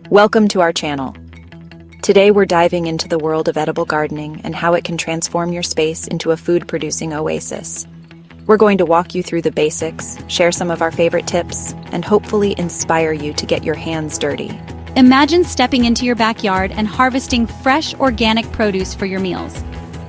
Welcome to our channel. Today we're diving into the world of edible gardening and how it can transform your space into a food-producing oasis. We're going to walk you through the basics, share some of our favorite tips, and hopefully inspire you to get your hands dirty. Imagine stepping into your backyard and harvesting fresh, organic produce for your meals.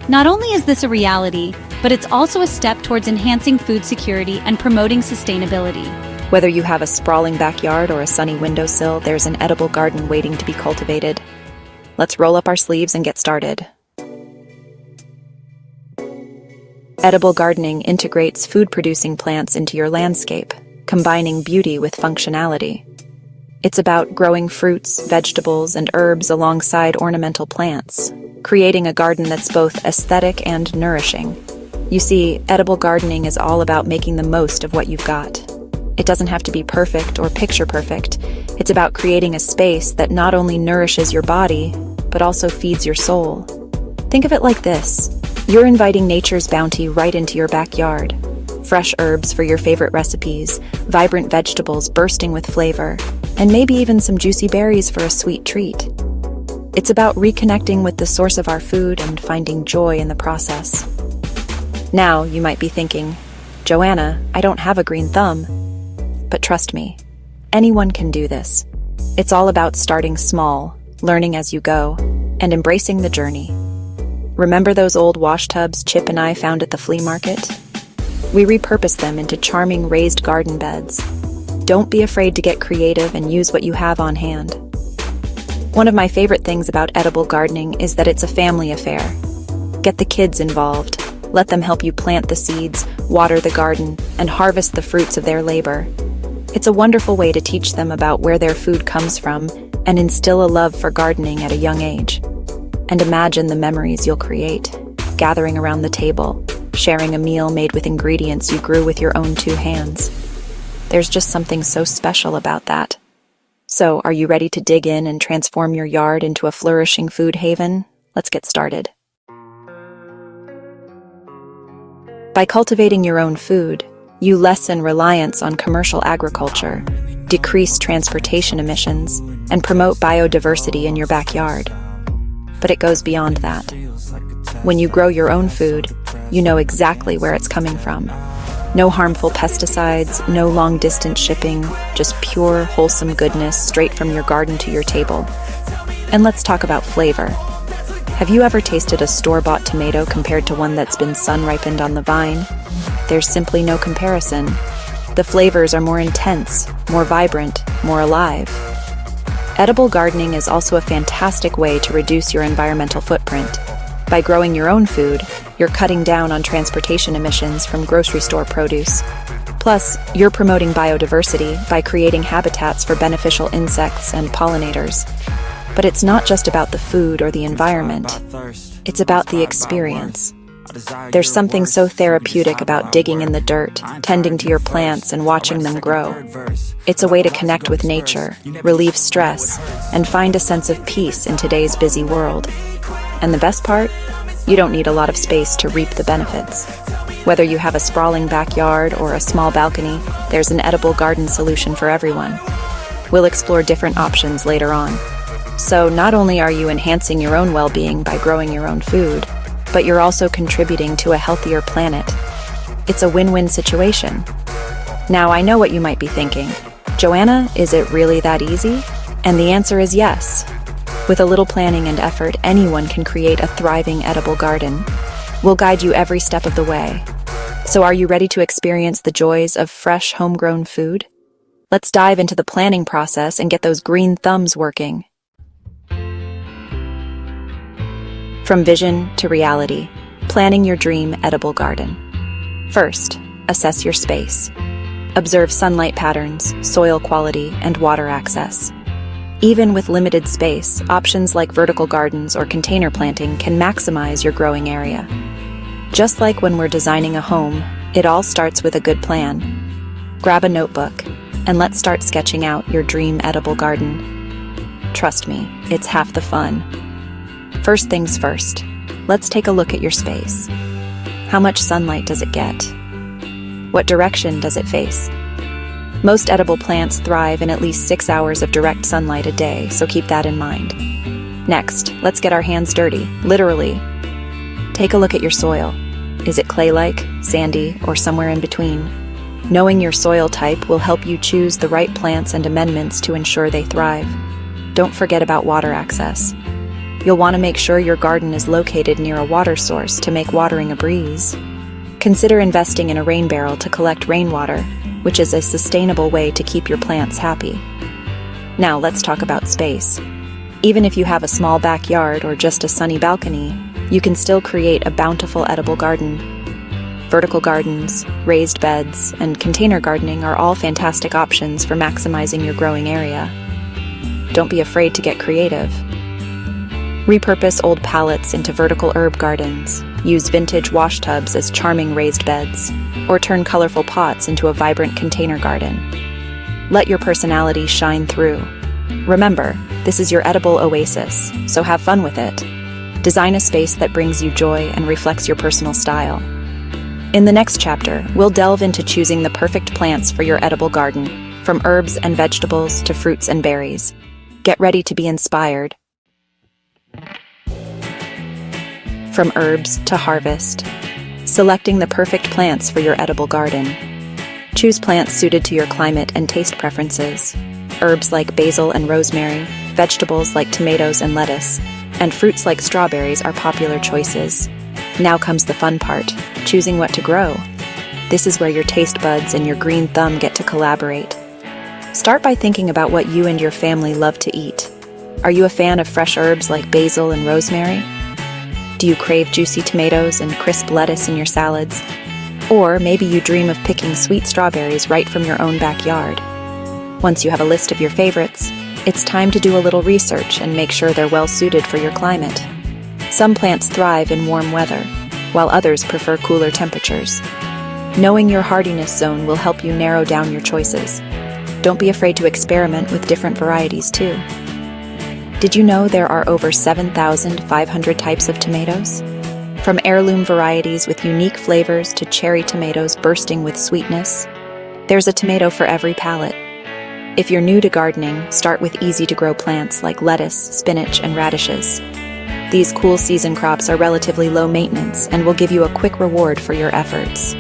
Not only is this a reality, but it's also a step towards enhancing food security and promoting sustainability. Whether you have a sprawling backyard or a sunny windowsill, there's an edible garden waiting to be cultivated. Let's roll up our sleeves and get started. Edible gardening integrates food-producing plants into your landscape, combining beauty with functionality. It's about growing fruits, vegetables, and herbs alongside ornamental plants, creating a garden that's both aesthetic and nourishing. You see, edible gardening is all about making the most of what you've got. It doesn't have to be perfect or picture perfect. It's about creating a space that not only nourishes your body, but also feeds your soul. Think of it like this. You're inviting nature's bounty right into your backyard. Fresh herbs for your favorite recipes, vibrant vegetables bursting with flavor, and maybe even some juicy berries for a sweet treat. It's about reconnecting with the source of our food and finding joy in the process. Now, you might be thinking, Joanna, I don't have a green thumb. But trust me, anyone can do this. It's all about starting small, learning as you go, and embracing the journey. Remember those old wash tubs Chip and I found at the flea market? We repurposed them into charming raised garden beds. Don't be afraid to get creative and use what you have on hand. One of my favorite things about edible gardening is that it's a family affair. Get the kids involved. Let them help you plant the seeds, water the garden, and harvest the fruits of their labor. It's a wonderful way to teach them about where their food comes from and instill a love for gardening at a young age. And imagine the memories you'll create, gathering around the table, sharing a meal made with ingredients you grew with your own two hands. There's just something so special about that. So, are you ready to dig in and transform your yard into a flourishing food haven? Let's get started. By cultivating your own food, you lessen reliance on commercial agriculture, decrease transportation emissions, and promote biodiversity in your backyard. But it goes beyond that. When you grow your own food, you know exactly where it's coming from. No harmful pesticides, no long-distance shipping, just pure, wholesome goodness straight from your garden to your table. And let's talk about flavor. Have you ever tasted a store-bought tomato compared to one that's been sun-ripened on the vine? There's simply no comparison. The flavors are more intense, more vibrant, more alive. Edible gardening is also a fantastic way to reduce your environmental footprint. By growing your own food, you're cutting down on transportation emissions from grocery store produce. Plus, you're promoting biodiversity by creating habitats for beneficial insects and pollinators. But it's not just about the food or the environment. It's about the experience. There's something so therapeutic about digging in the dirt, tending to your plants, and watching them grow. It's a way to connect with nature, relieve stress, and find a sense of peace in today's busy world. And the best part? You don't need a lot of space to reap the benefits. Whether you have a sprawling backyard or a small balcony, there's an edible garden solution for everyone. We'll explore different options later on. So not only are you enhancing your own well-being by growing your own food, but you're also contributing to a healthier planet. It's a win-win situation. Now, I know what you might be thinking. Joanna, is it really that easy? And the answer is yes. With a little planning and effort, anyone can create a thriving edible garden. We'll guide you every step of the way. So are you ready to experience the joys of fresh, homegrown food? Let's dive into the planning process and get those green thumbs working. From vision to reality, planning your dream edible garden. First, assess your space. Observe sunlight patterns, soil quality, and water access. Even with limited space, options like vertical gardens or container planting can maximize your growing area. Just like when we're designing a home, it all starts with a good plan. Grab a notebook, and let's start sketching out your dream edible garden. Trust me, it's half the fun. First things first, let's take a look at your space. How much sunlight does it get? What direction does it face? Most edible plants thrive in at least 6 hours of direct sunlight a day, so keep that in mind. Next, let's get our hands dirty, literally. Take a look at your soil. Is it clay-like, sandy, or somewhere in between? Knowing your soil type will help you choose the right plants and amendments to ensure they thrive. Don't forget about water access. You'll want to make sure your garden is located near a water source to make watering a breeze. Consider investing in a rain barrel to collect rainwater, which is a sustainable way to keep your plants happy. Now let's talk about space. Even if you have a small backyard or just a sunny balcony, you can still create a bountiful edible garden. Vertical gardens, raised beds, and container gardening are all fantastic options for maximizing your growing area. Don't be afraid to get creative. Repurpose old pallets into vertical herb gardens, use vintage wash tubs as charming raised beds, or turn colorful pots into a vibrant container garden. Let your personality shine through. Remember, this is your edible oasis, so have fun with it. Design a space that brings you joy and reflects your personal style. In the next chapter, we'll delve into choosing the perfect plants for your edible garden, from herbs and vegetables to fruits and berries. Get ready to be inspired. From herbs to harvest. Selecting the perfect plants for your edible garden. Choose plants suited to your climate and taste preferences. Herbs like basil and rosemary, vegetables like tomatoes and lettuce, and fruits like strawberries are popular choices. Now comes the fun part, choosing what to grow. This is where your taste buds and your green thumb get to collaborate. Start by thinking about what you and your family love to eat. Are you a fan of fresh herbs like basil and rosemary? Do you crave juicy tomatoes and crisp lettuce in your salads? Or maybe you dream of picking sweet strawberries right from your own backyard. Once you have a list of your favorites, it's time to do a little research and make sure they're well suited for your climate. Some plants thrive in warm weather, while others prefer cooler temperatures. Knowing your hardiness zone will help you narrow down your choices. Don't be afraid to experiment with different varieties too. Did you know there are over 7,500 types of tomatoes? From heirloom varieties with unique flavors to cherry tomatoes bursting with sweetness, there's a tomato for every palate. If you're new to gardening, start with easy-to-grow plants like lettuce, spinach, and radishes. These cool season crops are relatively low maintenance and will give you a quick reward for your efforts.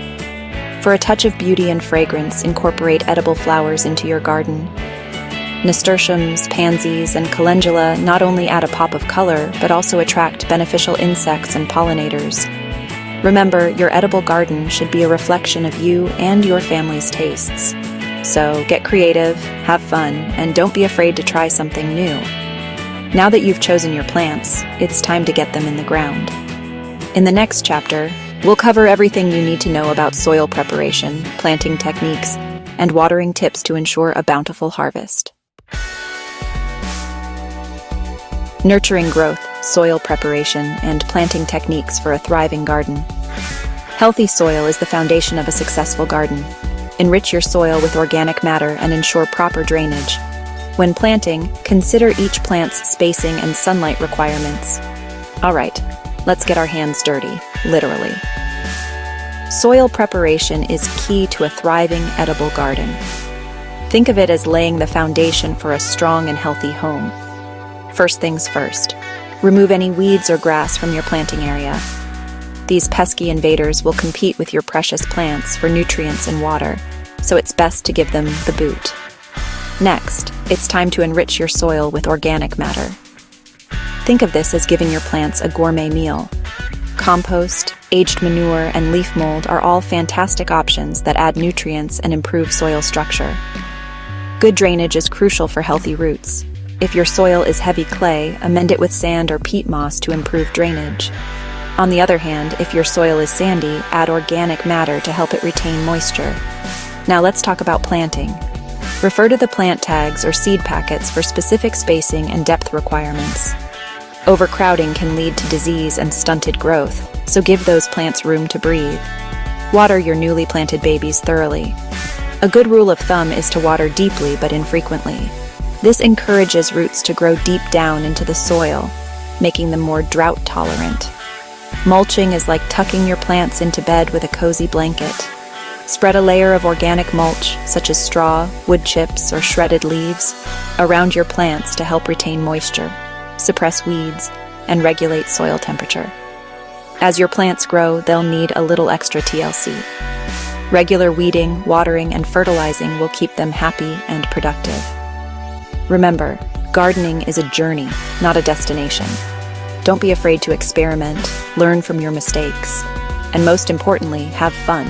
For a touch of beauty and fragrance, incorporate edible flowers into your garden. Nasturtiums, pansies, and calendula not only add a pop of color, but also attract beneficial insects and pollinators. Remember, your edible garden should be a reflection of you and your family's tastes. So get creative, have fun, and don't be afraid to try something new. Now that you've chosen your plants, it's time to get them in the ground. In the next chapter, we'll cover everything you need to know about soil preparation, planting techniques, and watering tips to ensure a bountiful harvest. Nurturing growth, soil preparation, and planting techniques for a thriving garden. Healthy soil is the foundation of a successful garden. Enrich your soil with organic matter and ensure proper drainage. When planting, consider each plant's spacing and sunlight requirements. All right, let's get our hands dirty, literally. Soil preparation is key to a thriving edible garden. Think of it as laying the foundation for a strong and healthy home. First things first, remove any weeds or grass from your planting area. These pesky invaders will compete with your precious plants for nutrients and water, so it's best to give them the boot. Next, it's time to enrich your soil with organic matter. Think of this as giving your plants a gourmet meal. Compost, aged manure, and leaf mold are all fantastic options that add nutrients and improve soil structure. Good drainage is crucial for healthy roots. If your soil is heavy clay, amend it with sand or peat moss to improve drainage. On the other hand, if your soil is sandy, add organic matter to help it retain moisture. Now let's talk about planting. Refer to the plant tags or seed packets for specific spacing and depth requirements. Overcrowding can lead to disease and stunted growth, so give those plants room to breathe. Water your newly planted babies thoroughly. A good rule of thumb is to water deeply but infrequently. This encourages roots to grow deep down into the soil, making them more drought tolerant. Mulching is like tucking your plants into bed with a cozy blanket. Spread a layer of organic mulch, such as straw, wood chips, or shredded leaves, around your plants to help retain moisture, suppress weeds, and regulate soil temperature. As your plants grow, they'll need a little extra TLC. Regular weeding, watering, and fertilizing will keep them happy and productive. Remember, gardening is a journey, not a destination. Don't be afraid to experiment, learn from your mistakes, and most importantly, have fun.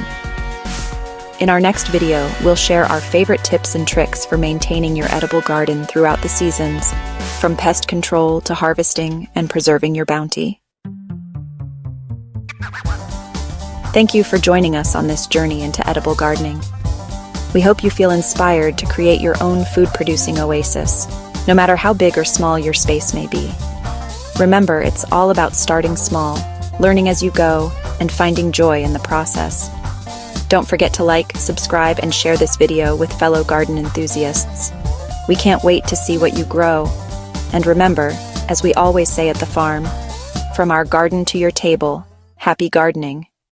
In our next video, we'll share our favorite tips and tricks for maintaining your edible garden throughout the seasons, from pest control to harvesting and preserving your bounty. Thank you for joining us on this journey into edible gardening. We hope you feel inspired to create your own food-producing oasis, no matter how big or small your space may be. Remember, it's all about starting small, learning as you go, and finding joy in the process. Don't forget to like, subscribe, and share this video with fellow garden enthusiasts. We can't wait to see what you grow. And remember, as we always say at the farm, from our garden to your table, happy gardening.